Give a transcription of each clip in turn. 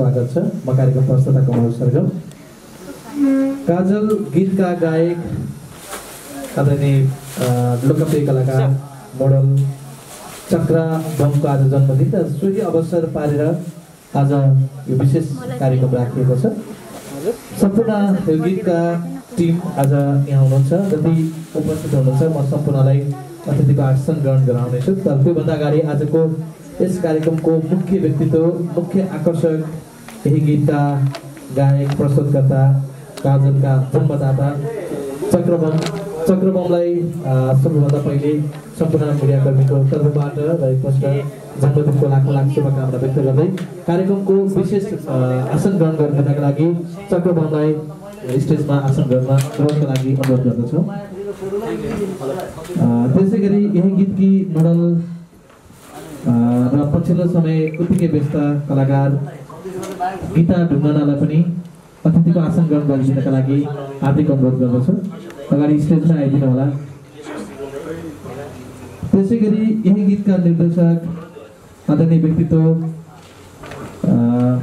स्वागत छ। म कार्यक्रम प्रस्तुता कमल सरगम। काजल गीतका गायक आदरणीय लोकप्रिय कलाकार मोडल चक्र बमको आज जन्मदिन र सोही अवसर पारेर आज यो विशेष कार्यक्रम राखिएको छ। सम्पूर्ण यो गीतका टिम आज यहाँ हुनुहुन्छ। जति उपस्थित हुनुहुन्छ म सम्पूर्णलाई अतिथिको आसन ग्रहण गराउनेछु। तर त्योभन्दा अगाडि आजको यस कार्यक्रमको मुख्य व्यक्तित्व, मुख्य आकर्षक यही गीतका गायक प्रस्तुतकर्ता काजलका जन्मदाता चक्रबमलाई सबैभन्दा पहिले सम्पूर्ण मिडियाकर्मीको तर्फबाट र एकपल्ट जन्मदिनको लाख शुभकामना व्यक्त गर्दै कार्यक्रमको विशेष आसन ग्रहण गर्नका लागि चक्रबमलाई स्टेजमा आसन ग्रहणका लागि अनुरोध गर्दछौँ। त्यसै गरी यही गीतकी मोडल र पछिल्लो समय उत्तिकै व्यस्त कलाकार गीता ढुङ्गानालाई पनि अतिथिको आसन ग्रहण गरिदिनका लागि हार्दिक अनुरोध गर्दछु। अगाडि स्टेजमा आइदिनु होला। त्यसै गरी यही गीतका निर्देशक आदरणीय व्यक्तित्व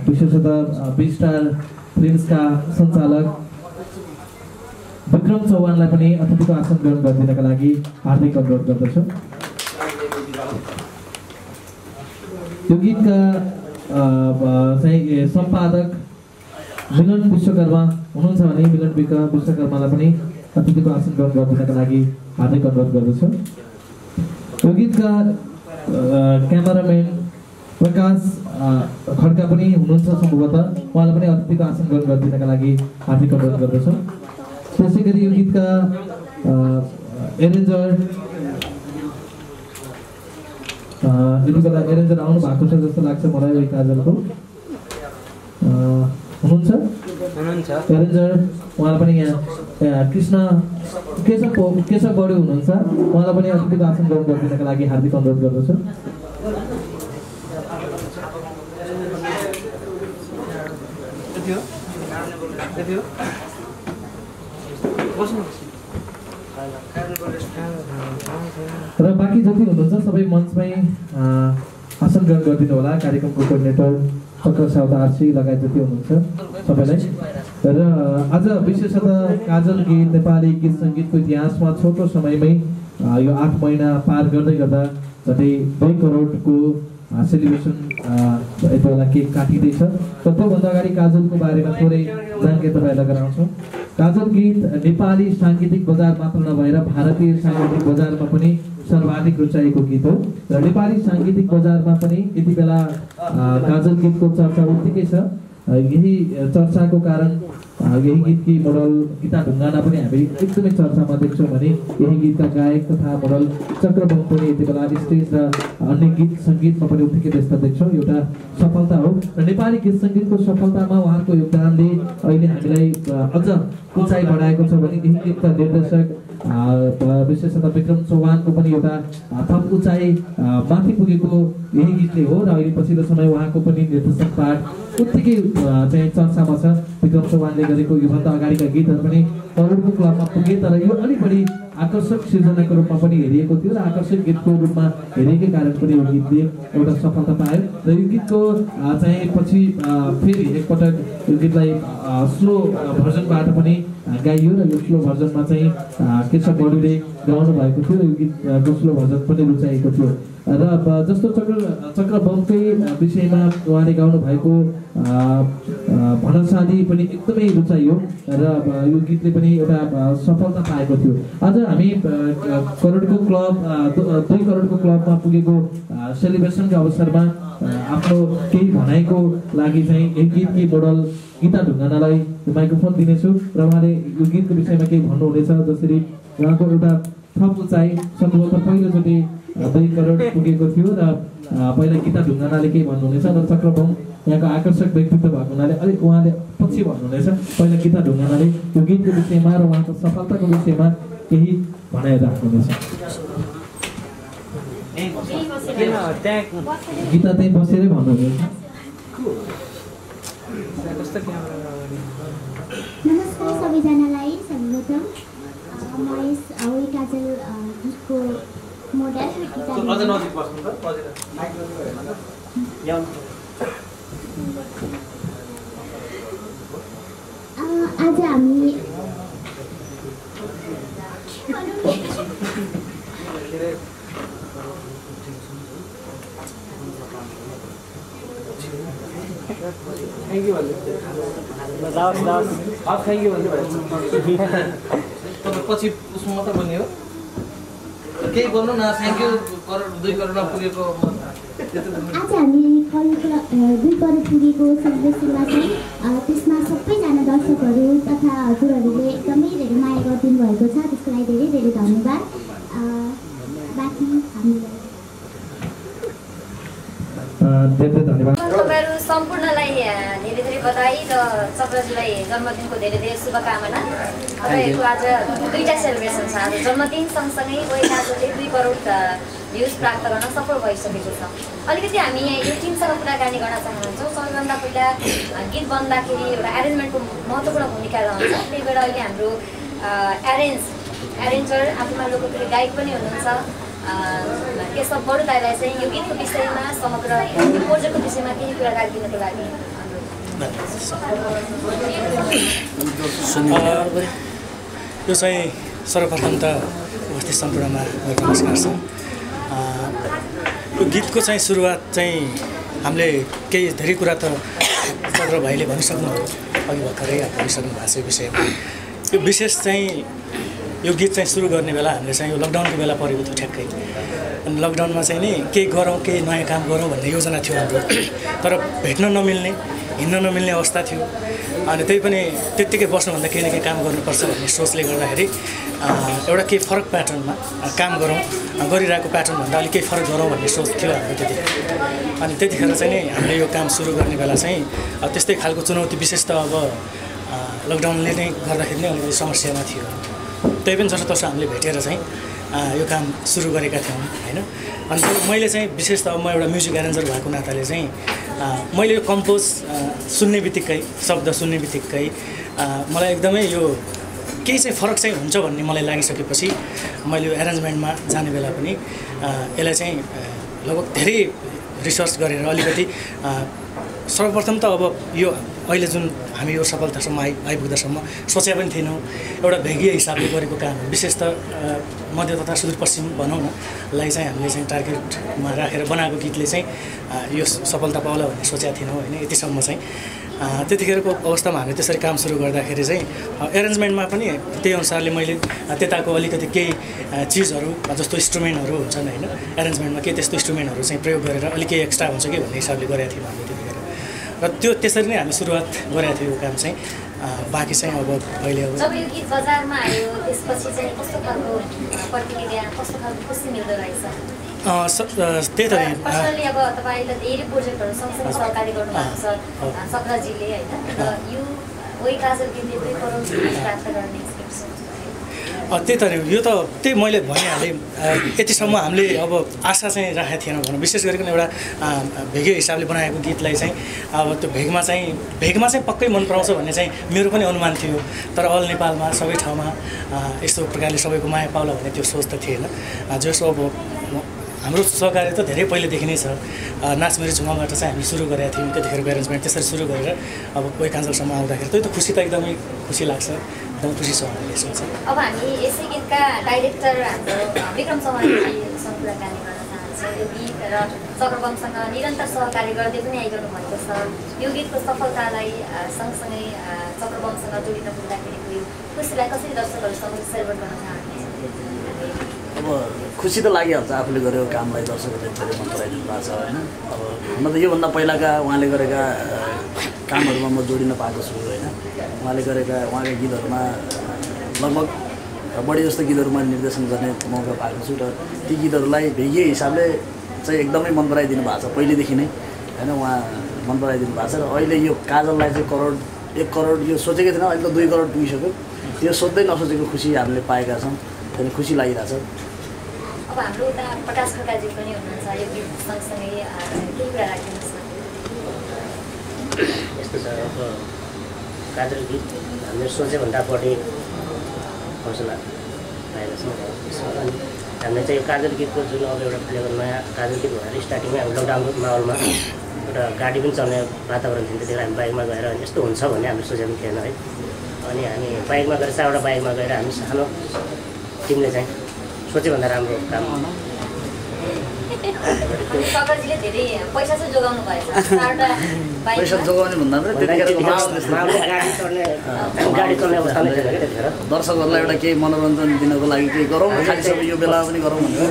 विशेषतः बी स्टार फिल्म्सका सञ्चालक विक्रम चौहानलाई पनि अतिथिको आसन ग्रहण गरिदिनका लागि हार्दिक अनुरोध गर्दछु। यो गीतका चाहिँ सम्पादक मिलन विश्वकर्मा हुनुहुन्छ भने मिलन विश्वकर्मालाई पनि अतिथिको आसन ग्रहण गरिदिनका लागि हार्दिक अनुरोध गर्दछु। यो गीतका क्यामेराम्यान प्रकाश खड्का पनि हुनुहुन्छ सम्भवतः, उहाँलाई पनि अतिथिको आसन ग्रहण गरिदिनका लागि हार्दिक अनुरोध गर्दछु। त्यसै गरी यो गीतका एरेन्जर यति बेला एरेन्जर आउनु भएको छ जस्तो लाग्छ मलाई। यो काजलको हुनुहुन्छ एरेन्जर, उहाँलाई पनि यहाँ केशव बढी हुनुहुन्छ, उहाँलाई पनि अतिथिको आसन ग्रहण गरिदिनका लागि हार्दिक अनुरोध गर्दछु। र बाँकी जति हुनुहुन्छ सबै मञ्चमै आसन ग्रहण गरिदिनु होला। कार्यक्रमको कोअर्डिनेटर चक्र साउद आरसी लगायत जति हुनुहुन्छ सबैलाई। र आज विशेषतः काजल गीत नेपाली गीत सङ्गीतको इतिहासमा छोटो समयमै यो 8 महिना पार गर्दै गर्दा झन्डै 2 करोडको सेलिब्रेसन यति बेला केक काटिँदैछ। र त्योभन्दा अगाडि काजलको बारेमा थोरै जानकारी तपाईँलाई गराउँछौँ। काजल गीत नेपाली साङ्गीतिक बजार मात्र नभएर भारतीय साङ्गीतिक बजारमा पनि सर्वाधिक रुचाइएको गीत हो। र नेपाली साङ्गीतिक बजारमा पनि यति बेला काजल गीतको चर्चा उत्तिकै छ। यही चर्चाको कारण यही गीतकी मोडल गीता ढुङ्गाना पनि हामी एकदमै चर्चामा देख्छौँ भने यही गीतका गायक तथा मोडल चक्रबम पनि यति बेला स्टेज र अन्य गीत सङ्गीतमा पनि उत्तिकै व्यस्त देख्छौँ। एउटा सफलता हो र नेपाली गीत सङ्गीतको सफलतामा उहाँको योगदानले अहिले हामीलाई अझ उचाइ बढाएको छ भने यही गीतका निर्देशक विशेषतः विक्रम चौहानको पनि एउटा थप उचाइ माथि पुगेको यही गीतले हो। र अहिले पछिल्लो समय उहाँको पनि निर्देशन पाठ उत्तिकै चाहिँ चर्चामा छ। विक्रम चौहानले गरेको योभन्दा अगाडिका गीतहरू पनि करोडको क्लबमा पुगे, तर यो अलिक बढी आकर्षक सिर्जनाको रूपमा पनि हेरिएको थियो र आकर्षक गीतको रूपमा हेरेकै कारण पनि यो गीतले एउटा सफलता पायो। र यो गीतको चाहिँ पछि फेरि एकपटक यो गीतलाई स्लो भर्जनबाट पनि गाइयो र यो स्लो भर्जनमा चाहिँ केशव बडुले गाउनु भएको थियो। यो गीतको स्लो भर्जन पनि रुचाइएको थियो। र जस्तो चक्रबमकै विषयमा उहाँले गाउनु भएको भनसादी पनि एकदमै रुचाइयो र यो गीतले पनि एउटा सफलता पाएको थियो। आज हामी करोडको क्लब 2 करोडको क्लबमा पुगेको सेलिब्रेसनको अवसरमा आफ्नो केही भनाइको लागि चाहिँ यही गीतकी मोडल गीता ढुङ्गानालाई माइक्रोफोन दिनेछु र उहाँले यो गीतको विषयमा केही भन्नुहुनेछ। जसरी उहाँको एउटा थप उचाइ सम्भवतः पहिलोचोटि 2 करोड पुगेको थियो र पहिला गीता ढुङ्गानाले केही भन्नुहुनेछ र चक्रबम यहाँको आकर्षक व्यक्तित्व भएको हुनाले अलिक उहाँले पछि भन्नुहुनेछ। पहिला गीता ढुङ्गानाले यो गीतको विषयमा र उहाँको सफलताको विषयमा केही भनाइ राख्नुहुनेछ। गीता त्यही बसेरै भन्नुहुनेछ। नमस्कार सबैजनालाई। सर्वप्रथम म यस काजल गीतको मोडल आज हामी थ्याङ्क यू भन्नु अब थ्याङ्क यू भन्नु तपाईँ पछि उसमा मात्रै बन्ने हो केही बोल्नु न थ्याङ्क यू करोड 2 करोडमा पुगेको आज हामी 2 करोड पुगेको सेलिब्रेसनमा चाहिँ त्यसमा सबैजना दर्शकहरू तथा हजुरहरूले एकदमै धेरै माया गरिदिनु भएको छ त्यसको लागि धेरै धेरै धन्यवाद बाँकी हामीलाई धेरै धन्यवाद तपाईँहरू सम्पूर्णलाई धेरै धेरै बधाई र चक्रजीलाई जन्मदिनको धेरै धेरै शुभकामना। तपाईँहरूको आज दुईटा सेलिब्रेसन छ। आज जन्मदिन सँगसँगै ओएकाजलले 2 करोड भ्युज प्राप्त गर्न सफल भइसकेको छ। अलिकति हामी यो टिमसँग कुराकानी गर्न चाहन्छौँ। सबैभन्दा पहिला गीत बन्दाखेरि एउटा एरेन्जमेन्टको महत्त्वपूर्ण भूमिका रहन्छ। त्यही भएर अहिले हाम्रो एरेन्जर आफूमा लोकप्रिय गायक पनि हुनुहुन्छ केशव बडु दाइलाई चाहिँ यो गीतको विषयमा समग्र यो प्रोजेक्टको विषयमा केही कुरा राखिदिनको लागि यो चाहिँ सर्वप्रथम त उपस्थित सम्पूर्णमा मेरो नमस्कार छ। यो गीतको चाहिँ सुरुवात चाहिँ हामीले केही धेरै कुरा त चक्र भाइले भनिसक्नुभयो अघि भर्खरै भनिसक्नु भएको छ यो विषयमा। यो विशेष चाहिँ यो गीत चाहिँ सुरु गर्ने बेला हामीले चाहिँ यो लकडाउनको बेला परेको थियो ठ्याक्कै। अनि लकडाउनमा चाहिँ नि केही गरौँ केही नयाँ काम गरौँ भन्ने योजना थियो हाम्रो, तर भेट्न नमिल्ने हिँड्न नमिल्ने अवस्था थियो। अनि त्यही पनि त्यत्तिकै बस्नुभन्दा केही न केही काम गर्नुपर्छ भन्ने सोचले गर्दाखेरि एउटा केही फरक प्याटर्नमा काम गरौँ, गरिरहेको प्याटर्नभन्दा अलिक केही फरक गरौँ भन्ने सोच थियो हाम्रो त्यतिखेर। अनि त्यतिखेर चाहिँ नि हामीले यो काम सुरु गर्ने बेला चाहिँ त्यस्तै खालको चुनौती विशेष त अब लकडाउनले नै गर्दाखेरि नै अलिकति समस्यामा थियो। त्यही पनि जसोतसो हामीले भेटेर चाहिँ यो काम सुरु गरेका थियौँ होइन। अनि मैले चाहिँ विशेष त अब म एउटा म्युजिक एरेन्जर भएको नाताले चाहिँ मैले यो कम्पोज सुन्ने बित्तिकै शब्द सुन्ने बित्तिकै मलाई एकदमै यो केही चाहिँ फरक चाहिँ हुन्छ भन्ने मलाई लागिसकेपछि मैले यो एरेन्जमेन्टमा जाने बेला पनि यसलाई चाहिँ लगभग धेरै रिसर्च गरेर अलिकति सर्वप्रथम त अब यो अहिले जुन हामी यो सफलतासम्म आइपुग्दासम्म सोचे पनि थिएनौँ। एउटा भेगीय हिसाबले गरेको काम विशेष त मध्य तथा सुदूरपश्चिम भनौँ न लाई चाहिँ हामीले चाहिँ टार्गेटमा राखेर बनाएको गीतले चाहिँ यो सफलता पाउला भन्ने सोचेका थिएनौँ होइन। यतिसम्म चाहिँ त्यतिखेरको अवस्थामा हामीले त्यसरी काम सुरु गर्दाखेरि चाहिँ एरेन्जमेन्टमा पनि त्यही अनुसारले मैले त्यताको अलिकति केही चिजहरू जस्तो इन्स्ट्रुमेन्टहरू हुन्छन् होइन, एरेन्जमेन्टमा केही त्यस्तो इन्स्ट्रुमेन्टहरू चाहिँ प्रयोग गरेर अलिक केही एक्स्ट्रा हुन्छ कि भन्ने हिसाबले गरेका थियौँ हामीले त्यतिखेर। र त्यो त्यसरी नै हामी सुरुवात गरेका थियौँ यो काम चाहिँ। बाँकी चाहिँ अब अहिले अब जब यो गीत बजारमा आयो त्यसपछि चाहिँ कस्तो खालको प्रतिक्रिया कस्तो खालको खुसी मिल्दो रहेछ? त्यही त पर्सनली अब तपाईँले धेरै प्रोजेक्टहरू सँगसँगै सहकारी गर्नुभएको छ चक्रजीले होइन, र यो ओएकाजल गीतले 2 करोड प्राप्त गर्ने त्यही त यो त त्यही मैले भनिहालेँ। यतिसम्म हामीले अब आशा चाहिँ राखेको थिएनौँ भनौँ। विशेष गरिकन एउटा भेगीय हिसाबले बनाएको गीतलाई चाहिँ अब त्यो भेगमा चाहिँ पक्कै मन पराउँछ भन्ने चाहिँ मेरो पनि अनुमान थियो। तर अल नेपालमा सबै ठाउँमा यस्तो प्रकारले सबैको माया पाउला भन्ने त्यो सोच त थिएन। जसो अब हाम्रो सहकारी त धेरै पहिलेदेखि नै छ। नाच मेरो झुमाबाट चाहिँ हामी सुरु गरेका थियौँ त्यतिखेरको एरेन्जमेन्ट। त्यसरी सुरु गरेर अब ओएकाजलसम्म आउँदाखेरि त्यही त खुसी त एकदमै खुसी लाग्छ, एकदम खुसी छ हामीले यसमा चाहिँ। अब हामी यसै गीतका डाइरेक्टर हाम्रो विक्रम चौहानजीसँग कुराकानी गर्न चाहन्छौँ। यो गीत र चक्रबमसँग निरन्तर सहकारी गर्दै पनि आइरहनु भएको छ। यो गीतको सफलतालाई सँगसँगै चक्रबमसँग जोडिन पुग्दाखेरिको यो खुसीलाई कसरी दर्शकहरूसँग सेलिब्रेट गर्न चाहनुहुन्छ? अब खुसी त लागिहाल्छ आफूले गरेको कामलाई दर्शकहरूले धेरै मन पराइदिनु भएको छ होइन। अब हुन त योभन्दा पहिलाका उहाँले गरेका कामहरूमा म जोडिन पाएको छु होइन। उहाँले गरेका उहाँका गीतहरूमा लगभग बढी जस्तो गीतहरूमा निर्देशन गर्ने मौका पाएको छु र ती गीतहरूलाई भेगीय हिसाबले चाहिँ एकदमै मन पराइदिनु भएको छ पहिलेदेखि नै होइन। उहाँ मन पराइदिनु भएको छ र अहिले यो काजललाई चाहिँ 1 करोड यो सोचेकै थिएन, अहिले त 2 करोड पुगिसक्यो। त्यो सोच्दै नसोचेको खुसी हामीले पाएका छौँ, त्यहाँदेखि खुसी लागिरहेछ। अब हाम्रो उता प्रकाश खड्काजी पनि हुनुहुन्छ, यो गीत सँगसँगै केही कुरा राखिदिनुहोस् न। यस्तो छ अब काजल गीत हामीले सोचेभन्दा बढी हौसला पाएका छौँ। अनि हामीले चाहिँ यो काजल गीतको जुन अब एउटा फ्लेभर नयाँ काजल गीत भएर स्टार्टिङमै हामी लकडाउनको माहौलमा एउटा गाडी पनि चल्ने वातावरण थियो। त्यतिखेर हामी बाइकमा गएर यस्तो हुन्छ भन्ने हामीले सोचेको थिएन है। अनि हामी बाइकमा गएर 4वटा बाइकमा गएर हामी सानो टिमले चाहिँ सोचेभन्दा राम्रो काम सकरजीले धेरै पैसा चाहिँ जोगाउनु भएछ 4वटा पैसा जोगाउने भन्दा पनि त्यतिखेरको गाडी चल्ने अवस्था नै थिएन क्या त्यतिखेर दर्शकहरूलाई एउटा केही मनोरञ्जन दिनको लागि केही गरौँ न खालिसके यो बेला पनि गरौँ भनेर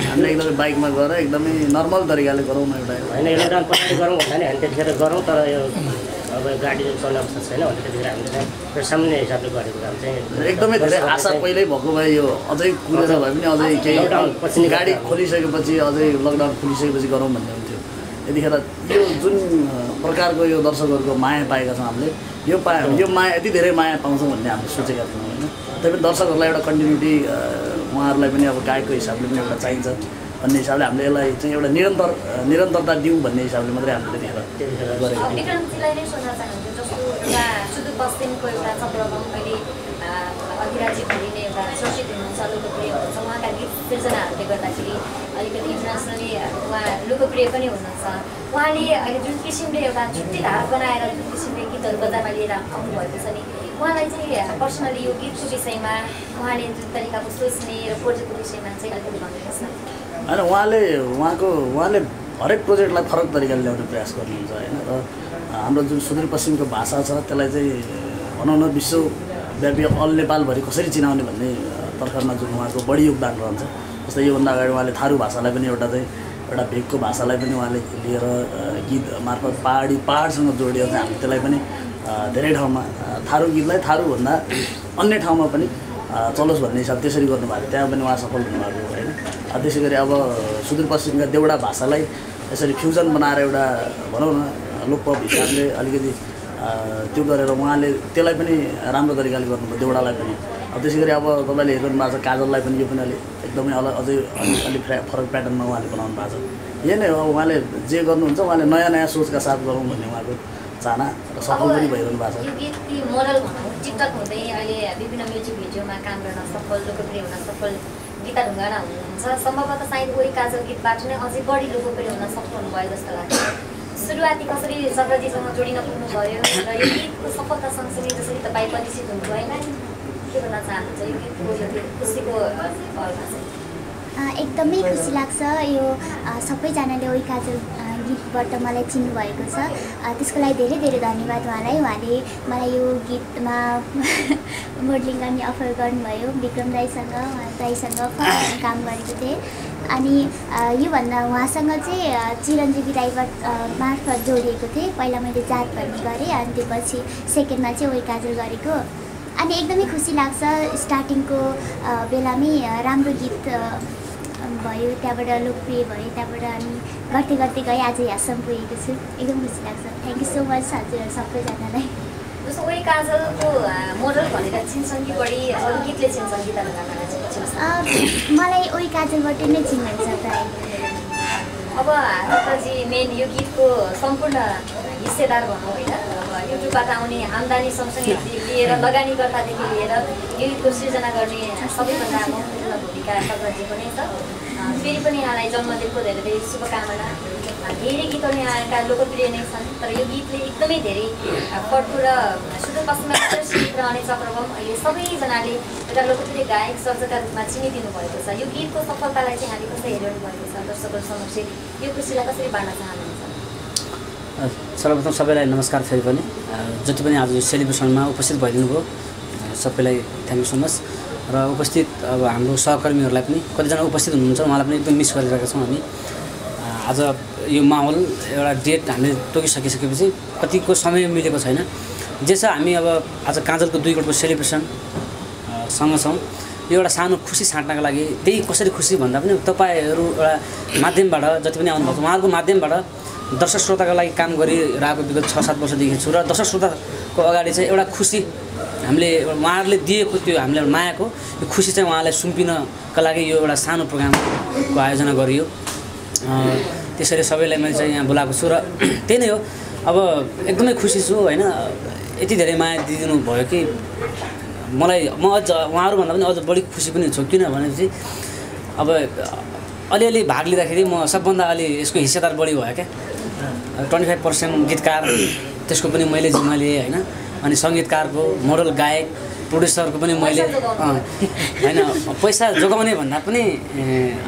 हामीले एकदमै बाइकमा गएर एकदमै नर्मल तरिकाले गरौँ न एउटा होइन लकडाउन पछाडि गरौँ भन्दा नि हामी त्यतिखेर गरौँ तर यो अब गाडी चल्ने अवस्था छैन भने त्यतिखेर हामीले चाहिँ सामान्य हिसाबले गरेको काम चाहिँ एकदमै धेरै आशा पहिल्यै भएको भए यो अझै कुरेर भए पनि अझै केही गाडी खोलिसकेपछि अझै लकडाउन खोलिसकेपछि गरौँ भन्ने हुन्थ्यो यतिखेर यो जुन प्रकारको यो दर्शकहरूको माया पाएका छौँ हामीले यो माया यति धेरै माया पाउँछौँ भन्ने हामीले सोचेका थियौँ होइन तैपनि दर्शकहरूलाई एउटा कन्टिन्युटी उहाँहरूलाई पनि अब गायकको हिसाबले पनि एउटा चाहिन्छ भन्ने हिसाबले हामीले यसलाई चाहिँ एउटा निरन्तरता दिउँ भन्ने हिसाबले मात्रै हामीले त्यतिखेर गरेको विक्रमजीलाई नै सोध्न चाहन्छु जस्तो एउटा सुदूरपश्चिमको एउटा चक्रम अहिले अधिराजी भनिने एउटा चर्चित हुनुहुन्छ लोकप्रिय हुनुहुन्छ उहाँका गीत सिर्जनाहरूले गर्दाखेरि अलिकति इन्टरनेसनली उहाँ लोकप्रिय पनि हुनुहुन्छ उहाँले अहिले जुन किसिमले एउटा छुट्टी धार बनाएर जुन किसिमले गीतहरू बजारमा लिएर आउनुभएको छ नि उहाँलाई चाहिँ पर्सनली यो गीतको विषयमा उहाँले जुन तरिकाको सोच्ने र प्रोजेक्टको विषयमा चाहिँ अलिकति भनिदिनुहोस् न होइन उहाँले हरेक प्रोजेक्टलाई फरक तरिकाले ल्याउने प्रयास गर्नुहुन्छ होइन र हाम्रो जुन सुदूरपश्चिमको भाषा छ त्यसलाई चाहिँ भनौँ न विश्वव्यापी अल नेपालभरि कसरी चिनाउने भन्ने तर्फमा जुन उहाँको बढी योगदान रहन्छ जस्तै योभन्दा अगाडि उहाँले थारू भाषालाई पनि एउटा भेगको भाषालाई पनि उहाँले लिएर गीत मार्फत पहाडसँग जोडेर चाहिँ हामी त्यसलाई पनि धेरै ठाउँमा थारू गीतलाई थारूभन्दा अन्य ठाउँमा पनि चलोस् भन्ने हिसाब त्यसरी गर्नुभएको त्यहाँ पनि उहाँ सफल हुनुभएको होइन त्यसै गरी अब सुदूरपश्चिमका देउडा भाषालाई यसरी फ्युजन बनाएर एउटा भनौँ न लोकपप हिसाबले अलिकति त्यो गरेर उहाँले त्यसलाई पनि राम्रो तरिकाले गर्नुभयो देउडालाई पनि त्यसै गरी अब तपाईँले हेर्नु भएको छ काजललाई पनि यो पनि एकदमै अझै अलिक फरक प्याटर्नमा उहाँले बनाउनु भएको छ यही नै हो उहाँले जे गर्नुहुन्छ उहाँले नयाँ सोचका साथ गरौँ भन्ने उहाँको चाहना र सफल पनि भइरहनु भएको छ यो मोडल भनौँ टिकटक हुँदै अहिले विभिन्न म्युजिक भिडियोमा काम गर्न सफल लोकप्रिय हुन सफल गीता ढुङ्गाना हुनुहुन्छ सम्भवतः सायद ओइ काजल गीतबाट नै अझै बढी लोकप्रिय हुन सक्नु भयो जस्तो लाग्छ सुरुवाती कसरी सकरजीसँग जोडिन पुग्नु भयो र यो गीतको सफलता सँगसँगै जसरी तपाईँ परिचित हुनुभयो के भन्न चाहनुहुन्छ यो गीतको खुसीको भरमा चाहिँ एकदमै खुसी लाग्छ यो सबैजनाले ओइ काजल गीतबाट मलाई चिन्नुभएको छ त्यसको लागि धेरै धेरै धन्यवाद उहाँले मलाई यो गीतमा मोडलिङ गर्ने अफर गर्नुभयो विक्रम दाईसँग काम गरेको थिएँ अनि योभन्दा उहाँसँग चाहिँ चिरञ्जीवी दाईबाट मार्फत जोडिएको थिएँ पहिला मैले जात भन्ने गरेँ अनि त्यसपछि सेकेन्डमा चाहिँ ओइ काजल गरेको अनि एकदमै खुसी लाग्छ स्टार्टिङको बेलामै राम्रो गीत भयो त्यहाँबाट लोकप्रिय भयो त्यहाँबाट अनि गर्दै गर्दै गएँ आज यहाँसम्म पुगेको छु एकदम खुसी लाग्छ थ्याङ्क यू सो मच हजुर सबैजनालाई जस्तो ओइ काजलको मोडल भनेर चिन्छन् कि बढी अरू गीतले चिन्छन् गीता ढुङ्गानालाई चाहिँ मलाई ओइ काजलबाट नै चिन्नुहुन्छ प्रायः अब तपाईँजी मेन यो गीतको सम्पूर्ण हिस्सेदार भनौँ होइन अब युट्युबबाट आउने आम्दानी सँगसँगै लिएर लगानीकर्तादेखि लिएर यो गीतको सृजना गर्ने सबैभन्दा महत्त्वपूर्ण भूमिका तपाईँजीको नै छ फेरि पनि यहाँलाई जन्मदिनको धेरै धेरै शुभकामना धेरै गीतहरू यहाँका लोकप्रिय नै छन् तर यो गीतले एकदमै धेरै फड्को र सुदूरपश्चिममा चर्चित रहने चक्रम अहिले सबैजनाले एउटा लोकप्रिय गायक सर्जकका रूपमा चिनिदिनु भएको छ यो गीतको सफलतालाई चाहिँ हामीले कसरी हेरिरहनु भएको छ दर्शकहरू समक्ष यो खुसीलाई कसरी बाँड्न चाहनुहुन्छ सर्वप्रथम सबैलाई नमस्कार फेरि पनि जति पनि आज यो सेलिब्रेसनमा उपस्थित भइदिनु भयो सबैलाई थ्याङ्क यू सो मच र उपस्थित अब हाम्रो सहकर्मीहरूलाई पनि कतिजना उपस्थित हुनुहुन्छ उहाँलाई पनि एकदम मिस गरिरहेका छौँ हामी आज यो माहौल एउटा डेट हामीले तोकिसकिसकेपछि कतिको समय मिलेको छैन जे छ हामी अब आज काजलको 2 करोडको सेलिब्रेसन सँग छौँ यो एउटा सानो खुसी साट्नका लागि त्यही कसरी खुसी भन्दा पनि तपाईँहरू एउटा माध्यमबाट जति पनि आउनुभएको छ उहाँहरूको माध्यमबाट दर्शक श्रोताको लागि काम गरिरहेको विगत 6-7 वर्षदेखि छु र दर्शक श्रोताको अगाडि चाहिँ एउटा खुसी हामीले उहाँहरूले दिएको त्यो हामीले मायाको यो खुसी चाहिँ उहाँलाई सुम्पिनका लागि यो एउटा सानो प्रोग्रामको आयोजना गरियो त्यसरी सबैलाई मैले चाहिँ यहाँ बोलाएको छु र त्यही नै हो अब एकदमै खुसी छु होइन यति धेरै माया दिइदिनु भयो कि म अझ उहाँहरूभन्दा पनि अझ बढी खुसी पनि छु किनभनेपछि अब अलिअलि भाग लिँदाखेरि म सबभन्दा अलि यसको हिस्सेदार बढी भयो क्या 25% गीतकार त्यसको पनि मैले जिम्मा लिएँ होइन अनि सङ्गीतकारको, मोडल, गायक, प्रोड्युसरको पनि मैले होइन पैसा जोगाउने भन्दा पनि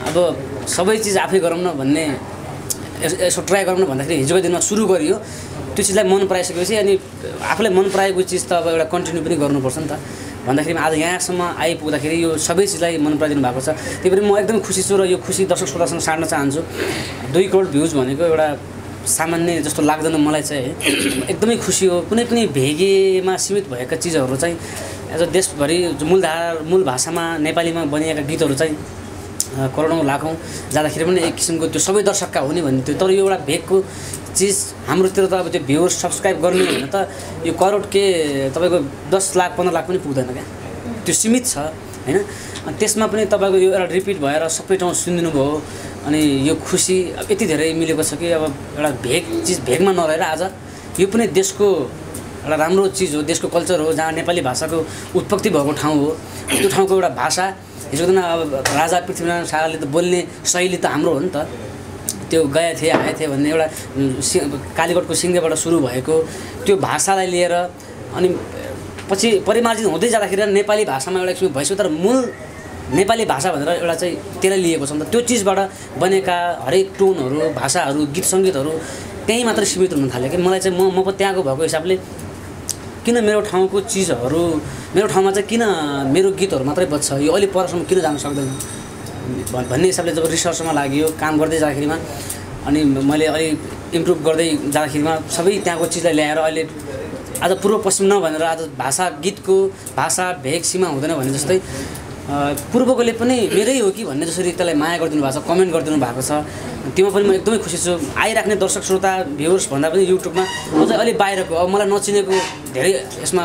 अब सबै चिज आफै गरौँ न भन्ने यसो ट्राई गरौँ न भन्दाखेरि हिजोको दिनमा सुरु गरियो। त्यो चिजलाई मन पराइसकेपछि अनि आफूलाई मन पराएको चिज त अब एउटा कन्टिन्यू पनि गर्नुपर्छ नि त भन्दाखेरि आज यहाँसम्म आइपुग्दाखेरि यो सबै चिजलाई मन पराइदिनु भएको छ। त्यही भएर म एकदमै खुसी छु र यो खुसी दर्शक श्रोतासँग साड्न चाहन्छु। 2 करोड भ्युज भनेको एउटा सामान्य जस्तो लाग्दैन मलाई चाहिँ एकदमै खुसी हो। कुनै पनि भेगेमा सीमित भएका चिजहरू चाहिँ एज अ देशभरि मूल भाषामा नेपालीमा बनिएका गीतहरू चाहिँ करोडौँ लाखौँ जाँदाखेरि पनि एक किसिमको त्यो सबै दर्शकका हो नि भन्ने थियो। तर यो एउटा भेगको चिज हाम्रोतिर त अब त्यो भ्युवर्स सब्सक्राइब गर्ने भने त यो करोड के तपाईँको 10 लाख 15 लाख पनि पुग्दैन क्या, त्यो सीमित छ होइन। त्यसमा पनि तपाईँको यो एउटा रिपिट भएर सबै ठाउँ सुनिदिनु भयो अनि यो खुसी यति धेरै मिलेको छ कि अब एउटा चिज भेगमा नरहेर आज यो पनि देशको एउटा राम्रो चिज हो, देशको कल्चर हो, जहाँ नेपाली भाषाको उत्पत्ति भएको ठाउँ हो। त्यो ठाउँको एउटा भाषा हिजोको दिन अब राजा पृथ्वीनारायण शाहले त बोल्ने शैली त हाम्रो हो नि त, त्यो गए थिए आए थिए भन्ने एउटा कालीगढको सिङ्गेबाट सुरु भएको त्यो भाषालाई लिएर अनि पछि परिमार्जित हुँदै जाँदाखेरि नेपाली भाषामा एउटा किसिमको भइसक्यो। तर मूल नेपाली भाषा भनेर एउटा चाहिँ त्यसलाई लिएको छ नि त। त्यो चिजबाट बनेका हरेक टोनहरू, भाषाहरू, गीत सङ्गीतहरू त्यहीँ मात्र सीमित हुन थाल्यो कि मलाई चाहिँ म त्यहाँको भएको हिसाबले किन मेरो ठाउँको चिजहरू मेरो ठाउँमा चाहिँ किन मेरो गीतहरू मात्रै बज्छ, यो अलिक परसम्म किन जान सक्दैन भन्ने हिसाबले जब रिसर्चमा लाग्यो काम गर्दै जाँदाखेरिमा अनि मैले अलि इम्प्रुभ गर्दै जाँदाखेरिमा सबै त्यहाँको चिजलाई ल्याएर अहिले आज पूर्व पश्चिम नभनेर आज भाषा गीतको भाषा भेग सीमा हुँदैन भने जस्तै पूर्वकोले पनि मेरै हो कि भन्ने जसरी त्यसलाई माया गरिदिनु भएको छ, कमेन्ट गरिदिनु भएको छ। त्योमा पनि म एकदमै खुसी छु। आइराख्ने दर्शक श्रोता भ्युवर्स भन्दा पनि युट्युबमा अझै अलिक बाहिरको अब मलाई नचिनेको धेरै यसमा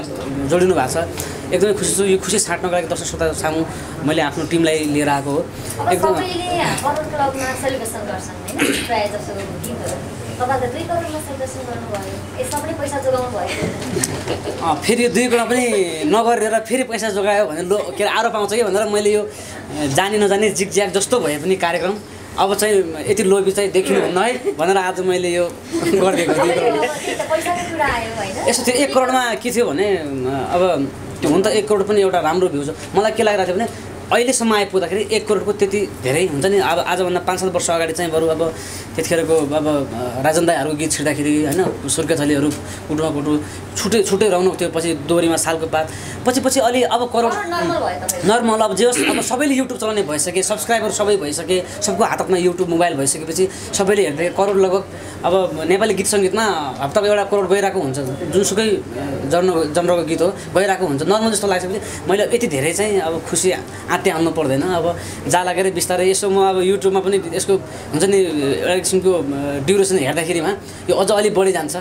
जोडिनु भएको छ। एकदमै खुसी छु। यो खुसी छाट्नको लागि दर्शक श्रोता सामु मैले आफ्नो टिमलाई लिएर आएको हो। एकदम क्लबमा सेलिब्रेसन गर्छन् हैन, प्राय जसो गीतहरू तपाईले 2 करोडमा सेलिब्रेसन गर्नुभयो, यसमा पनि पैसा जोगाउनु भयो। फेरि 2 करोड पनि नगरेर फेरि पैसा जोगायो भने के आरोप आउँछ कि भनेर मैले यो जानी नजानी जिगज्याग जस्तो भए पनि कार्यक्रम अब चाहिँ यति लोभी चाहिँ देखिनुहुन्न है भनेर आज मैले यो गरिदिएको 2 करोड। पैसाको कुरा आयो हैन, यसो थियो 1 करोडमा के थियो भने अब त्यो हुन त 1 करोड पनि एउटा राम्रो भ्यू छ। मलाई के लागिरहेको थियो भने अहिलेसम्म आइपुग्दाखेरि 1 करोडको त्यति धेरै हुन्छ नि। अब आजभन्दा 5-7 वर्ष अगाडि चाहिँ बरु अब त्यतिखेरको अब राजन दाईहरूको गीत छिर्दाखेरि होइन सुर्के थलीहरू कुटुमा कुटु छुट्टै रौनक थियो। पछि दोहोरीमा सालको पात पछि अलि अब करोड नर्मल अब जे होस् अब सबैले युट्युब चलाउने भइसके, सब्सक्राइबर सबै भइसके, सबको हातमा युट्युब मोबाइल भइसकेपछि सबैले हेर्दै करोड लगभग अब नेपाली गीत सङ्गीतमा हप्ताको एउटा करोड गइरहेको हुन्छ। जुनसुकै जनरको गीत हो गइरहेको हुन्छ नर्मल जस्तो लाग्छ। मैले यति धेरै चाहिँ अब खुसी आत्या हाल्नु पर्दैन। अब जा लागेर बिस्तारै यसो म अब युट्युबमा पनि यसको हुन्छ नि एउटा किसिमको ड्युरेसन हेर्दाखेरिमा यो अझ अलिक बढी जान्छ।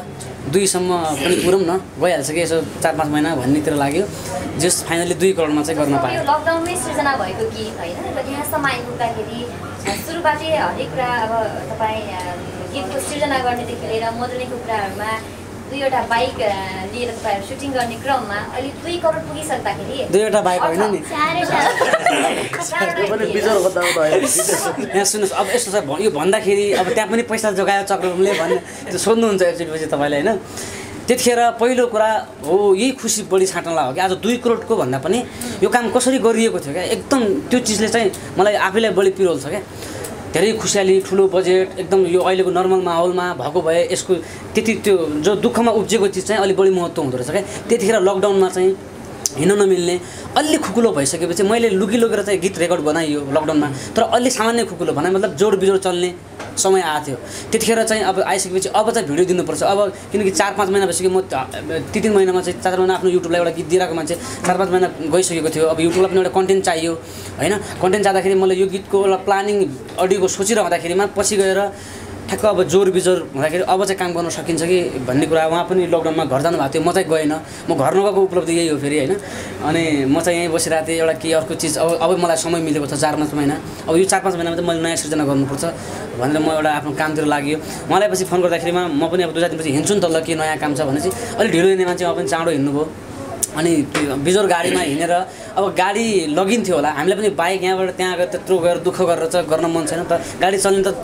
2 सम्म पनि पुरौँ न भइहाल्छ कि यसो 4-5 महिना भन्नेतिर लाग्यो। जस फाइनली 2 करोडमा चाहिँ गर्न पाएँ। लकडाउनमै सृजना भएको गीत होइन र यहाँसम्म आइपुग्दाखेरि सुरुबाटै हरेक कुरा अब तपाईँ गीतको सृजना गर्नेदेखि लिएर मोडलिङको कुराहरूमा 2वटा बाइक लिएर तपाईँहरू सुटिङ गर्ने क्रममा अहिले 2 करोड पुगिसक्दाखेरि 2वटा बाइक होइन नि यहाँ सुन्नुहोस्। अब यस्तो छ यो भन्दाखेरि अब त्यहाँ पनि पैसा जोगायो चक्रमले भन्ने त्यो सोध्नुहुन्छ एकचोटि तपाईँले होइन। त्यतिखेर पहिलो कुरा हो यही खुसी बढी छाट्नलाई हो कि आज 2 करोडको भन्दा पनि यो काम कसरी गरिएको थियो क्या एकदम त्यो चिजले चाहिँ मलाई आफैलाई बढी पिरोल्छ क्या। धेरै खुसियाली ठुलो बजेट एकदम यो अहिलेको नर्मल माहौलमा भएको भए यसको त्यति त्यो जो दुःखमा उब्जेको चिज चाहिँ अलिक बढी महत्त्व हुँदो रहेछ क्या। त्यतिखेर लकडाउनमा चाहिँ हिँड्न नमिल्ने अलि खुकुलो भइसकेपछि मैले लगेर चाहिँ गीत रेकर्ड बनाइयो लकडाउनमा। तर अलि सामान्य खुकुलो बनाएँ मतलब जोड बिजोड चल्ने समय आएको थियो। त्यतिखेर चाहिँ अब आइसकेपछि अब चाहिँ भिडियो दिनुपर्छ। अब किनकि 4-5 महिना भइसक्यो म 3 महिनामा चाहिँ 4 महिना आफ्नो युट्युबलाई एउटा गीत दिइरहेको मान्छे 4-5 महिना गइसकेको थियो। अब युट्युबलाई पनि एउटा कन्टेन्ट चाहियो होइन। कन्टेन्ट जाँदाखेरि मैले यो गीतको एउटा प्लानिङ अडियोको सोचिरहँदाखेरिमा पछि गएर ठ्याक्क अब जोर बिजोर हुँदाखेरि अब चाहिँ काम गर्न सकिन्छ कि भन्ने कुरा उहाँ पनि लकडाउनमा घर जानुभएको थियो। म चाहिँ गएन, म घर नगएको उपलब्धि यही हो फेरि होइन। अनि म चाहिँ यहीँ बसिरहेको थिएँ। एउटा के अर्को चिज अब मलाई समय मिलेको छ 4-5 महिना। अब यो 4-5 महिनामा चाहिँ मैले नयाँ सृजना गर्नुपर्छ भनेर म एउटा आफ्नो कामतिर लाग्यो। मलाई पछि फोन गर्दाखेरिमा म पनि अब 2-4 दिनपछि हिँड्छु नि त ल के नयाँ काम छ भने चाहिँ अलिक ढिलो हिँड्ने मान्छे पनि चाँडो हिँड्नुभयो। अनि बिजोर गाडीमा हिँडेर अब गाडी लगिन्थ्यो होला हामीलाई पनि बाइक यहाँबाट त्यहाँ गएर त्यत्रो गएर दुःख गरेर चाहिँ गर्न मन छैन त। गाडी चल्ने त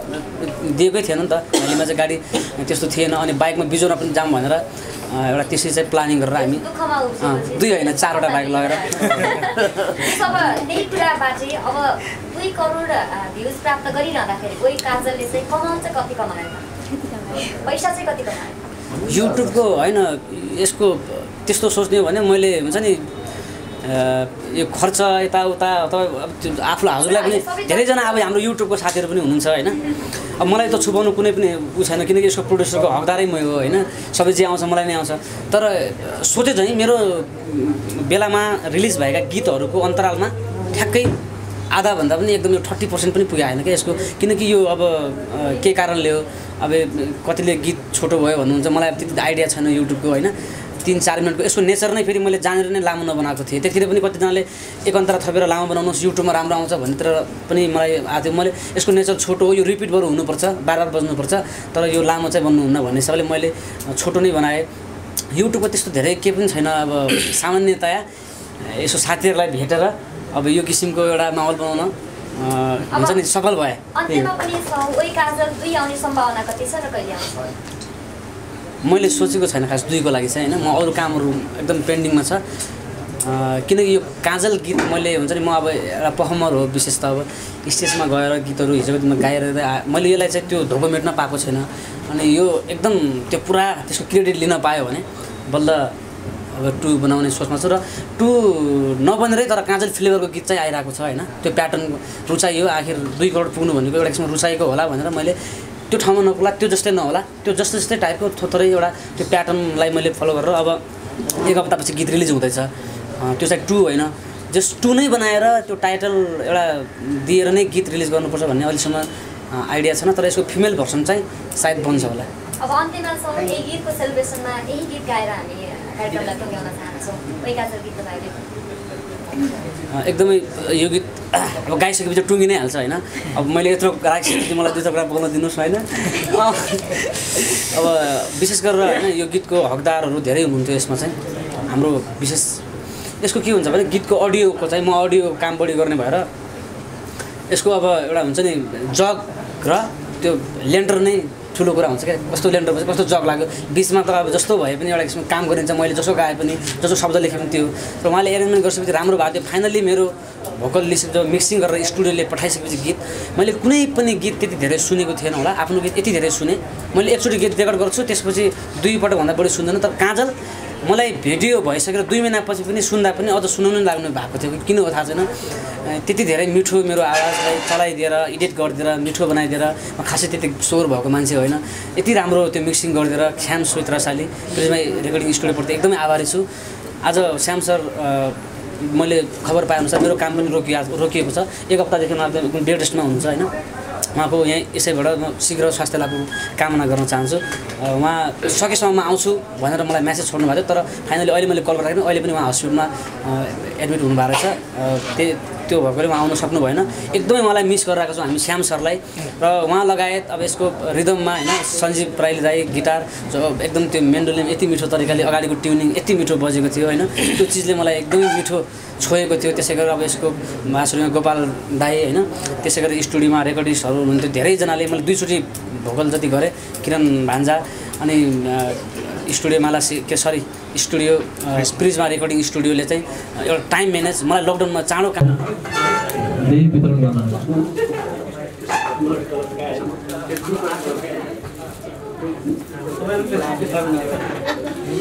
दिएकै थिएन नि त। भ्यालीमा चाहिँ गाडी त्यस्तो थिएन। अनि बाइकमा बिजोरमा पनि जाम भनेर एउटा त्यसरी चाहिँ प्लानिङ गरेर हामी दुःखमा उब्जेपछि 2 होइन 4वटा बाइक लगेर अब त्यही कुराबाट अब 2 करोड भ्युज प्राप्त गरिरहँदाखेरि कोही काजलले चाहिँ कमाउन चाहिँ कति कमायो पैसा चाहिँ कति कमायो युट्युबको होइन यसको त्यस्तो सोच्ने हो भने मैले हुन्छ नि यो खर्च यताउता अथवा आफूलाई हजुरलाई पनि धेरैजना अब हाम्रो युट्युबको साथीहरू पनि हुनुहुन्छ होइन अब मलाई त छुपाउनु कुनै पनि उ छैन किनकि यसको प्रोड्युसरको हकदारै मै हो होइन सबै जे आउँछ मलाई नै आउँछ तर सोचे चाहिँ मेरो बेलामा रिलिज भएका गीतहरूको अन्तरालमा ठ्याक्कै आधाभन्दा पनि एकदम यो 30% पनि पुगे होइन क्या यसको किनकि यो अब के कारणले हो अब कतिले गीत छोटो भयो भन्नुहुन्छ मलाई अब त्यति आइडिया छैन युट्युबको होइन 3-4 मिनटको यसको नेचर नै फेरि मैले जानेर नै लामो नबनाएको थिएँ त्यतिखेर पनि कतिजनाले एक अन्तरा थपेर लामो बनाउनुहोस् युट्युबमा राम्रो आउँछ भन्नेतिर पनि मलाई आएको मैले यसको नेचर छोटो हो यो रिपिट बरु हुनुपर्छ बार बज्नुपर्छ तर यो लामो चाहिँ बन्नुहुन्न भन्ने हिसाबले मैले छोटो नै बनाएँ युट्युबमा त्यस्तो धेरै केही पनि छैन अब सामान्यतया यसो साथीहरूलाई भेटेर अब यो किसिमको एउटा माहौल बनाउन हुन्छ नि सफल भए अन्त्यमा पनि ओइ काजल 2 आउने सम्भावना कति छ र कहिले आउँछ मैले सोचेको छैन खास 2 को लागि चाहिँ होइन म अरू कामहरू एकदम पेन्डिङमा छ किनकि यो काजल गीत मैले हुन्छ नि म अब एउटा पर्फर्मर हो विशेष त अब स्टेजमा गएर गीतहरू हिजोको दिनमा गाएर मैले यसलाई चाहिँ त्यो धोको मेट्न पाएको छैन अनि यो एकदम त्यो पुरा त्यसको क्रेडिट लिन पायो भने बल्ल अब 2 बनाउने सोचमा छु र 2 नबनेरै तर काजल फ्लेभरको गीत चाहिँ आइरहेको छ होइन त्यो प्याटर्न रुचाइयो आखिर 2 करोड पुग्नु भनेको एउटा किसिममा रुचाइएको होला भनेर मैले त्यो ठाउँमा नपुग्ला त्यो जस्तै नहोला त्यो जस्तै टाइपको थोरै एउटा त्यो प्याटर्नलाई मैले फलो गरेर अब 1 हप्तापछि गीत रिलिज हुँदैछ त्यो चाहिँ 2 होइन जस्ट 2 नै बनाएर त्यो टाइटल एउटा दिएर नै गीत रिलिज गर्नुपर्छ भन्ने अहिलेसम्म आइडिया छैन तर यसको फिमेल भर्सन चाहिँ सायद बन्छ होला अब अन्त्यमा यही गीतको सेलिब्रेसनमा यही गीत गाएर हामी कार्यक्रमलाई टुङ्ग्याउन चाहन्छौँ ओइ काजल गीत तपाईँले एकदमै यो गीत अब गाइसकेपछि टुङ्गी नै हाल्छ होइन अब मैले यत्रो राखिसकेपछि मलाई 2 कुरा बोल्न दिनुहोस् होइन अब विशेष गरेर होइन यो गीतको हकदारहरू धेरै हुनुहुन्थ्यो यसमा चाहिँ हाम्रो विशेष यसको के हुन्छ भने गीतको अडियोको चाहिँ म अडियो काम बढी गर्ने भएर यसको अब एउटा हुन्छ नि जग र त्यो लेन्डर नै ठुलो कुरा हुन्छ क्या कस्तो लेन्डर भन्छ कस्तो जग लाग्यो बिचमा त अब जस्तो भए पनि एउटा किसिमको काम गरिन्छ मैले जसो गाए पनि जसो शब्द लेखे पनि त्यो र उहाँले एरेन्जमेन्ट गरिसकेपछि राम्रो भएको थियो फाइनल्ली मेरो भोकल लिस्ट जब मिक्सिङ गरेर स्टुडियोले पठाइसकेपछि गीत मैले कुनै पनि गीत त्यति धेरै सुनेको थिएन होला आफ्नो गीत यति धेरै सुने मैले एकचोटि गीत रेकर्ड गर्छु त्यसपछि 2 पटकभन्दा बढी सुन्दैन तर काजल मलाई भिडियो भइसकेर 2 महिनापछि पनि सुन्दा पनि अझ सुनाउनु लाग्नु भएको थियो किन हो थाहा छैन त्यति धेरै मिठो मेरो आवाजलाई चलाइदिएर एडिट गरिदिएर मिठो बनाइदिएर म खासै त्यति स्वर भएको मान्छे होइन यति राम्रो त्यो मिक्सिङ गरिदिएर श्याम सुइत्रासाली प्रिजमा रेकर्डिङ स्टुडियोप्रति एकदमै आभारी छु आज श्याम सर मैले खबर पाएअनुसार मेरो काम पनि रोकिएको छ 1 हप्तादेखि उहाँ एकदम बेड रेस्टमा हुनुहुन्छ होइन उहाँको यहाँ यसैबाट म शीघ्र स्वास्थ्य लाभको कामना गर्न चाहन्छु उहाँ सकेसम्म आउँछु भनेर मलाई मेसेज छोड्नु भएको थियो तर फाइनली अहिले मैले कल गर्दाखेरि अहिले पनि उहाँ हस्पिटलमा एडमिट हुनुभएको रहेछ त्यो भएकोले उहाँ आउन सक्नु भएन एकदमै मलाई मिस गरिरहेको छौँ हामी श्याम सरलाई र उहाँ लगायत अब यसको रिदममा होइन सञ्जीव प्राइली दाई गिटार जो एकदम त्यो मेन्डोलिन यति मिठो तरिकाले अगाडिको ट्युनिङ यति मिठो बजेको थियो होइन त्यो चिजले मलाई एकदमै मिठो छोएको थियो त्यसै गरेर अब यसको मासुरीमा गोपाल दाई होइन त्यसै गरेर स्टुडियोमा रेकर्डिस्टहरू हुनुहुन्थ्यो धेरैजनाले मैले 2 चोटि भोकल जति गरेँ किरण भान्जा अनि स्टुडियोमाला स्टुडियो प्रिजमा रेकर्डिङ स्टुडियोले चाहिँ एउटा टाइम म्यानेज मलाई लकडाउनमा चाँडो काम वितरण गर्न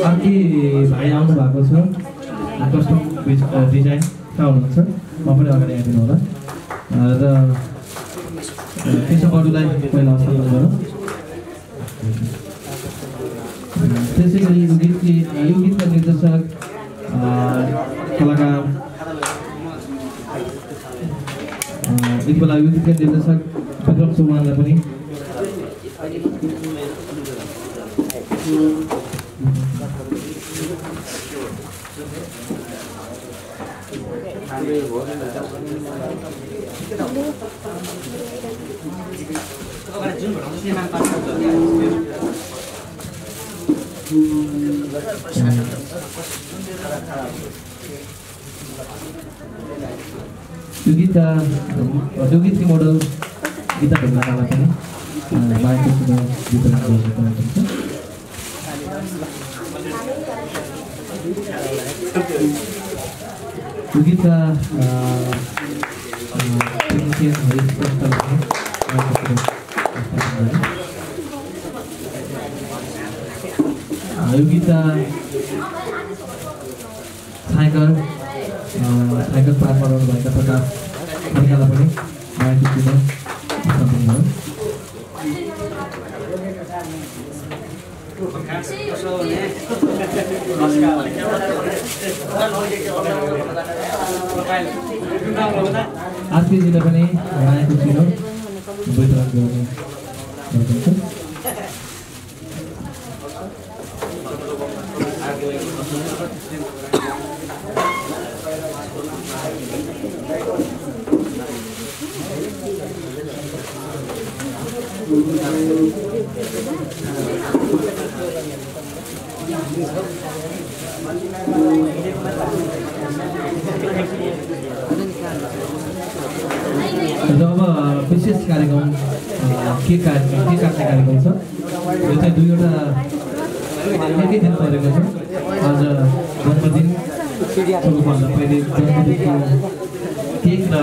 अर्की भाइ आउनु भएको छ कस्टम डिजाइन कहाँ हुनुहुन्छ म पनि अगाडि आइदिनु होला र त्यसो अरूलाई पहिला हस्तान्तरण गरौँ त्यसै गरी यो गीतका निर्देशक कलाकार यति बेला यो गीतका निर्देशक विक्रम चौहानलाई पनि यो गीतकी मोडल गीता ढुङ्गालाई पनि बाइकको वितरण गर्नुहुन्छ यो गीतका टेक्निसियन हरिश श्रेष्ठलाई यो गीतका छायाङ्कन पारमा रहनुभएका प्रकाश खड्कालाई पनि मायाको चिनो सम्पन्न आरपीजीले पनि मायाको चिनो वितरण गर्ने र अब विशेष कार्यक्रम के काट्ने कार्यक्रम छ यो चाहिँ दुईवटा एकै दिन परेको छ आज जन्मदिन सबैभन्दा पहिले जन्मदिनको केक र 2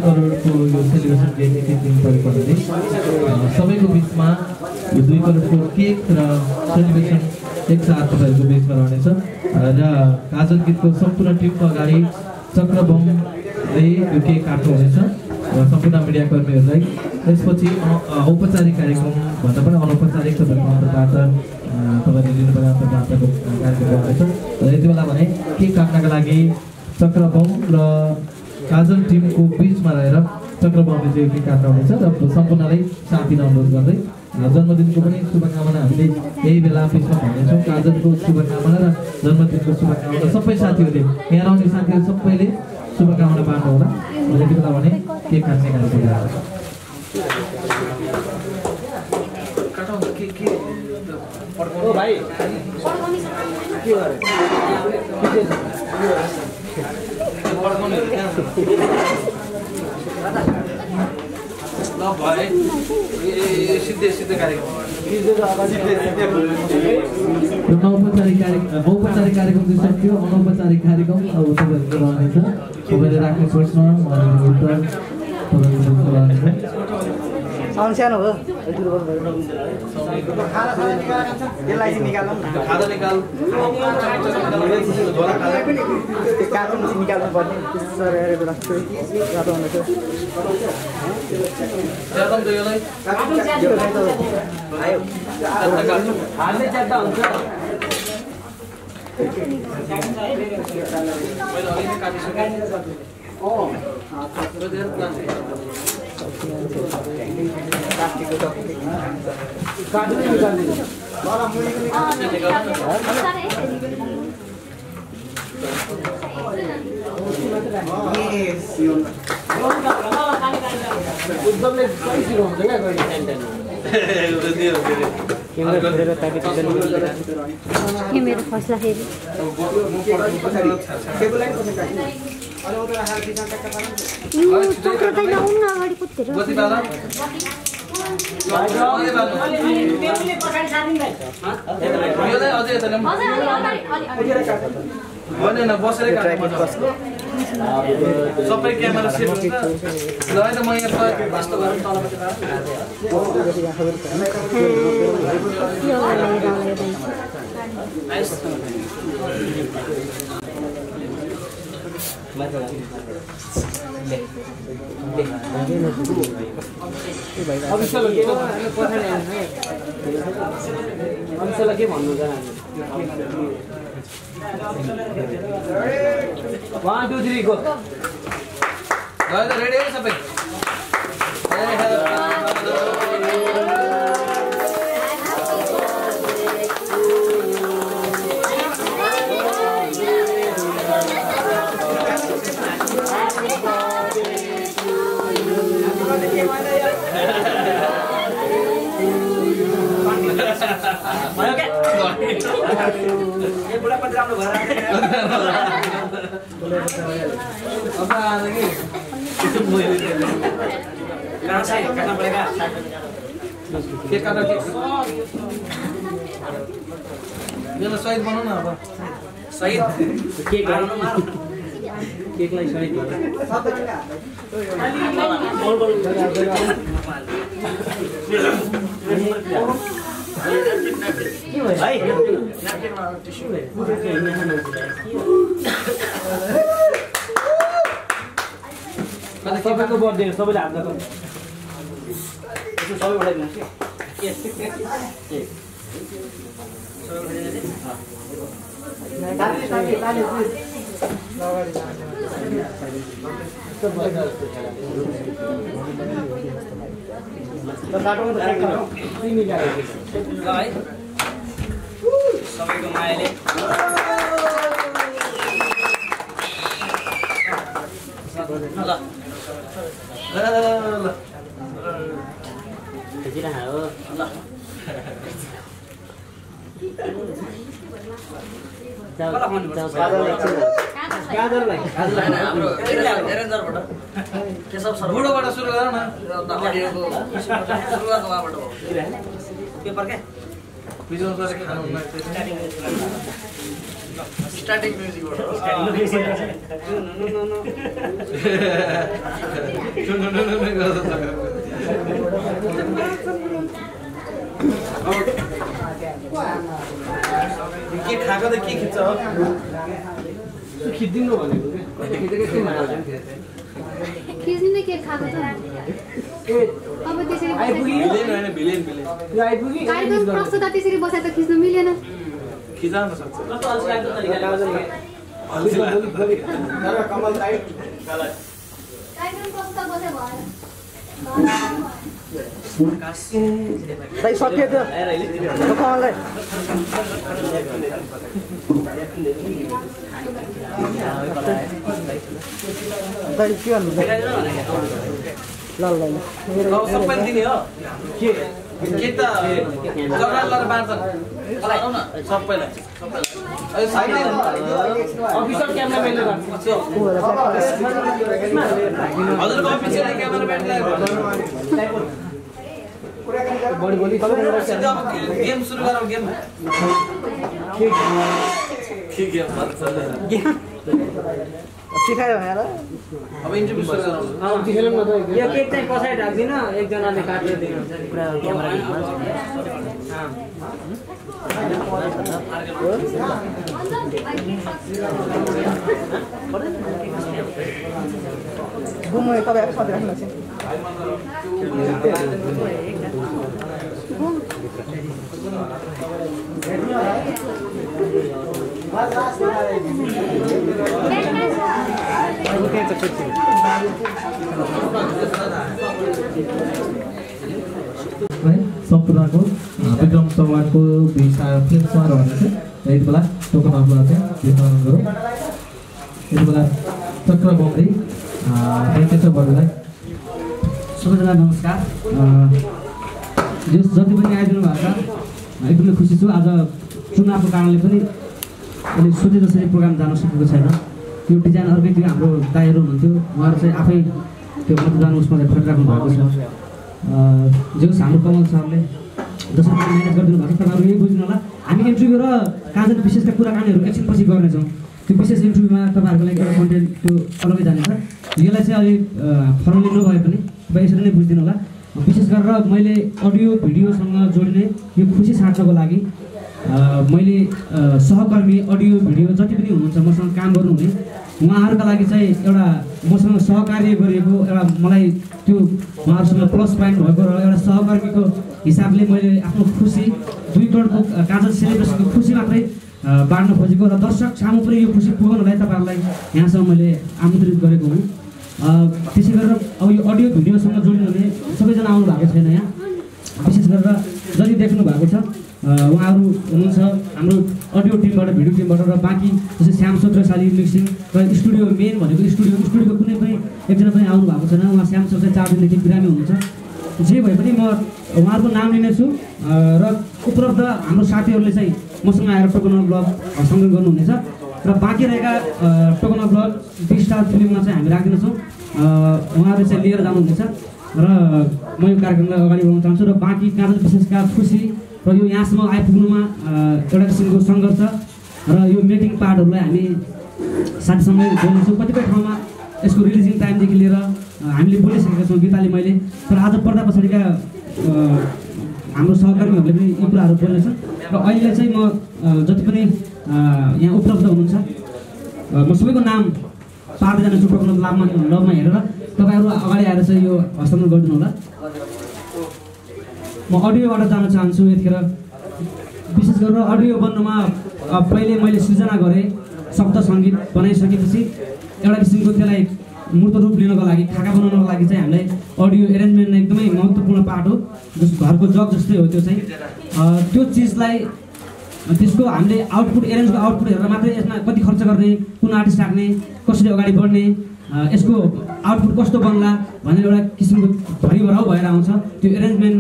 करोडको यो सेलिब्रेसन केक एकै दिन परेको हुनाले सबैको बिचमा यो 2 करोडको केक र सेलिब्रेसन एकसाथ तपाईँहरूको बिचमा रहनेछ र काजल गीतको सम्पूर्ण टिमको अगाडि चक्रबमले यो केक काट्नु हुनेछ र सम्पूर्ण मिडियाकर्मीहरूलाई त्यसपछि औपचारिक कार्यक्रम भन्दा पनि अनौपचारिक तपाईँहरूको अन्तर्वार्ता तपाईँले लिनुभएको अन्तर्वार्ताको कार्यक्रम रहनेछ र यति बेला भने केक काट्नका लागि चक्रबम र काजल टिमको बिचमा रहेर चक्रबमले चाहिँ केक काट्नु हुनेछ र सम्पूर्णलाई साथ दिन अनुरोध गर्दै जन्मदिनको पनि शुभकामना हामीले यही बेला बिचमा भन्नेछौँ। काजलको शुभकामना र जन्मदिनको शुभकामना सबै साथीहरूले यहाँ आउने साथीहरू सबैले शुभकामना बाँड्नु होला। यति बेला भने केक काट्ने कार्यक्रम सिद्धे कार्यक्रम औपचारिक कार्यक्रम चाहिँ सक्यो। अनौपचारिक कार्यक्रम अब तपाईँहरूको रहनेछ। तपाईँले राख्ने प्रश्न उत्तर तपाईँको रहनेछ। सानो हो यसलाई चाहिँ निकाल्नु खादा निकाल कार्टुन निकाल्नु पर्ने मेरो फसला फेरि अगाडि कुदेर बसेर सबै क्यामेरा सेट हुन्छ ल है त म यहाँ यस्तो गरेर तलबाट के भन्नु छ 1 2 3 गो रेडी है सबै ये बुढ़ा पत्र हम लोग भरा अब आ लगी कहाँ से करना पड़ेगा ये करना ये लो साइड बनो ना अब केकलाई सहित सबैको बर्थडे सबैले हात गर्नु सबै उठाइदिनुहोस् सबैको मायाले बुढोबाट सुरु गर न पेपर क्या स्टार्टिङ म्युजिकबाट के खाएको त के खिच्छ हो खिचिदिनु भनेको खिच्ने के खाएको त अब त्यसरी कार्यक्रम प्रस्तुता त्यसरी बसेर त खिच्न मिलेन खिचाउन सक्छ कार्यक्रम प्रस्तुता बसे भयो सकियो त्यो कमललाई के भन्नु सबै दिने हो के त जग्गा बाँड्छन् सबैलाई अफिसर क्यामेराम्यानले हजुरको अफिसियल क्यामेराम्यानलाई गेम सुरु गरौँ गेम सिकायो भनेर अब इन्टरभ्यू सुरु गरौँ यो केक चाहिँ पछाडि राख्दिन एकजनाले काटेर दिनुहुन्छ पुरा क्यामेरा घुम्नु तपाईहरु साथै राख्नुहोस् सम्पूर्णको विक्रम चौहानको फिल्म समारोहमा चाहिँ यति बेला टोकन अफलाई चाहिँ वितरण गरौँ। यति बेला चक्र बम्री वर्गलाई सबैजना नमस्कार। जति पनि आइदिनु भएको छ एकदमै खुसी छु। आज चुनावको कारणले पनि अहिले सोचे जसरी प्रोग्राम जान सकेको छैन। त्यो डिजाइन अर्कै थियो, हाम्रो दाइहरू हुनुहुन्थ्यो, उहाँहरू चाहिँ आफै त्यो मतदान उसमा खटिराख्नु भएको छ। जो हाम्रो कमल सरले जसरी म्यानेज गरिदिनु भएको छ, तपाईँहरू यही बुझ्नु होला। हामी इन्टरभ्यू र काजल विशेषका कुराकानीहरू एकछिनपछि गर्नेछौँ। त्यो विशेष इन्टरभ्यूमा तपाईँहरूको लागि एउटा कन्टेन्ट त्यो अलग्गै जानेछ। यसलाई चाहिँ अलिक फर्मली नभए पनि तपाईँ यसरी नै बुझिदिनु होला। विशेष गरेर मैले अडियो भिडियोसँग जोडिने यो खुसी साँच्चोको लागि मैले सहकर्मी अडियो भिडियो जति पनि हुनुहुन्छ मसँग काम गर्नुहुने उहाँहरूका लागि चाहिँ एउटा मसँग सहकार्य गरिएको एउटा मलाई त्यो उहाँहरूसँग प्लस पोइन्ट भएको र एउटा सहकर्मीको हिसाबले मैले आफ्नो खुसी 2 करोडको काजल सेलिब्रेसनको खुसी मात्रै बाँड्न खोजेको र दर्शक सामु पनि यो खुसी पुगाउनलाई तपाईँहरूलाई यहाँसम्म मैले आमन्त्रित गरेको हुँ। त्यसै गरेर अब यो अडियो भिडियोसँग जोडिनुहुने सबैजना आउनु भएको छैन यहाँ। विशेष गरेर जति देख्नु भएको छ उहाँहरू हुनुहुन्छ हाम्रो अडियो टिमबाट, भिडियो टिमबाट र बाँकी जस्तै श्याम सत्रसाली मिक्सिङ र स्टुडियो मेन भनेको स्टुडियोको कुनै पनि एकजना पनि आउनु भएको छैन। उहाँ श्याम सत्र 4 दिनदेखि बिरामी हुनुहुन्छ। जे भए पनि म उहाँहरूको नाम लिनेछु र उपलब्ध हाम्रो साथीहरूले चाहिँ मसँग आएर टोकन अफ ब्लग संकलन गर्नुहुनेछ र बाँकी रहेका टोकन अफ ब्लग 20 स्टार फिल्ममा चाहिँ हामी राखिदिनेछौँ। उहाँहरूले चाहिँ लिएर जानुहुनेछ र म यो कार्यक्रमलाई अगाडि बढाउन चाहन्छु। र बाँकी काजल विशेषका खुसी र यो यहाँसम्म आइपुग्नुमा एउटा किसिमको सङ्घर्ष र यो मेकिङ पार्टहरूलाई हामी साथीसँगै बोल्नेछौँ। कतिपय ठाउँमा यसको रिलिजिङ टाइमदेखि लिएर हामीले बोलिसकेका छौँ गीताले मैले, तर आज पर्दा पछाडिका हाम्रो सहकर्मीहरूले पनि यी कुराहरू बोल्नेछन्। र अहिले चाहिँ म जति पनि यहाँ उपलब्ध हुनुहुन्छ म सबैको नाम पार्दै जानेछु प्रोग्राम लबमा हेरेर तपाईँहरू अगाडि आएर चाहिँ यो हस्तान्तरण गरिदिनु होला। म अडियोबाट जान चाहन्छु। यतिखेर विशेष गरेर अडियो बन्नुमा पहिले मैले सृजना गरेँ, शब्द सङ्गीत बनाइसकेपछि एउटा किसिमको त्यसलाई मूर्त रूप लिनको लागि, खाका बनाउनको लागि चाहिँ हामीलाई अडियो एरेन्जमेन्ट एकदमै महत्त्वपूर्ण पार्ट हो। जस घरको जग जस्तै हो त्यो चाहिँ। त्यो चिजलाई त्यसको हामीले आउटपुट, एरेन्जको आउटपुट हेरेर मात्रै यसमा कति खर्च गर्ने, कुन आर्टिस्ट राख्ने, कसरी अगाडि बढ्ने, यसको आउटपुट कस्तो बन्ला भनेर एउटा किसिमको भरिभराउ भएर आउँछ। त्यो एरेन्जमेन्ट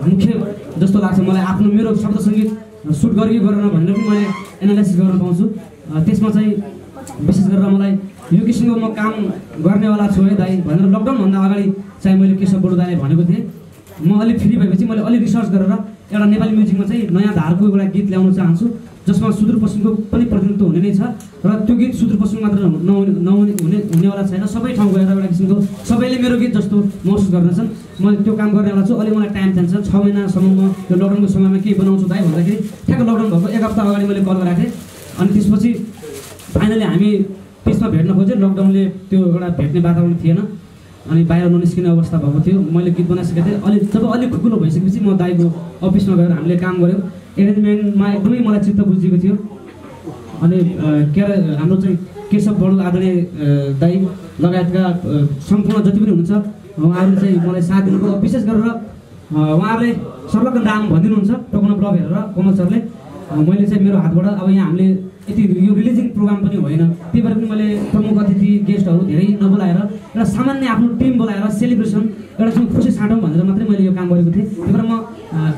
मुख्य जस्तो लाग्छ मलाई। आफ्नो मेरो शब्द सङ्गीत सुट गरेँ गरेन भनेर पनि मैले एनालाइसिस गर्न पाउँछु। त्यसमा चाहिँ विशेष गरेर मलाई यो किसिमको म काम गर्नेवाला छु है दाइ भनेर लकडाउनभन्दा अगाडि चाहिँ मैले केशव बडु दाइले भनेको थिएँ। म अलिक फ्री भएपछि मैले अलिक रिसर्च गरेर एउटा नेपाली म्युजिकमा चाहिँ नयाँ धारको एउटा गीत ल्याउन चाहन्छु जसमा सुदूरपश्चिमको पनि प्रतिनिधित्व हुने नै छ। र त्यो गीत सुदूरपश्चिम मात्र हुनेवाला छैन, सबै ठाउँ गएर एउटा किसिमको सबैले मेरो गीत जस्तो महसुस गर्दछन्। मैले त्यो काम गर्नेवाला छु। अलि मलाई टाइम चाहिन्छ, 6 महिनासम्म म यो लकडाउनको समयमा केही बनाउँछु दाइ भन्दाखेरि ठ्याक्क लकडाउन भएको 1 हप्ता अगाडि मैले कल गरेको थिएँ। अनि त्यसपछि फाइनली हामी त्यसमा भेट्न खोजेँ। लकडाउनले त्यो एउटा भेट्ने वातावरण थिएन, अनि बाहिर ननिस्किने अवस्था भएको थियो। मैले गीत बनाइसकेको थिएँ। जब अलिक खुकुलो भइसकेपछि म दाइको अफिसमा गएर हामीले काम गऱ्यौँ। एरेन्जमेन्टमा एकदमै मलाई चित्त बुझेको थियो। अनि के अरे हाम्रो चाहिँ केशव बडु आदरणीय दाइ लगायतका सम्पूर्ण जति पनि हुनुहुन्छ उहाँहरूले चाहिँ मलाई साथ दिनुभयो। विशेष गरेर उहाँहरूले सर्वका नाम भनिदिनुहुन्छ टोकन ब्लग हेरेर कमल सरले। मैले चाहिँ मेरो हातबाट अब यहाँ हामीले यति यो रिलिजिङ प्रोग्राम पनि होइन, त्यही भएर पनि मैले प्रमुख अतिथि गेस्टहरू धेरै नबोलाएर एउटा सामान्य आफ्नो टिम बोलाएर सेलिब्रेसन एउटा चाहिँ खुसी साटौँ भनेर मात्रै मैले यो काम गरेको थिएँ। त्यही भएर म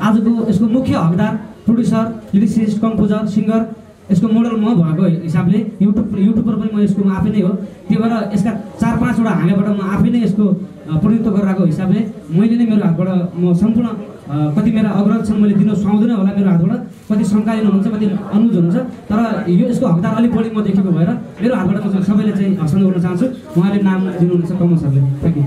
आजको यसको मुख्य हकदार, प्रोड्युसर, लिरिसिस्ट, कम्पोजर, सिङ्गर, यसको मोडल म भएको हिसाबले युट्युबर पनि म यसको आफै नै हो। त्यही भएर यसका 4-5वटा हाँगाबाट म आफै नै यसको प्रतिनिधित्व गरिरहेको हिसाबले मैले नै मेरो हातबाट म सम्पूर्ण कति मेरा अग्रज छन् मैले दिन सुहाउँदैन होला मेरो हातबाट, कति शङ्कालीन हुनुहुन्छ, कति अनुज हुनुहुन्छ, तर यो यसको हकदार अलिक बढी म देखेको भएर मेरो हातबाट म सबैले चाहिँ हस्तान्तरण गर्न चाहन्छु। उहाँले नाम दिनुहुन्छ कमल सरले। Thank you.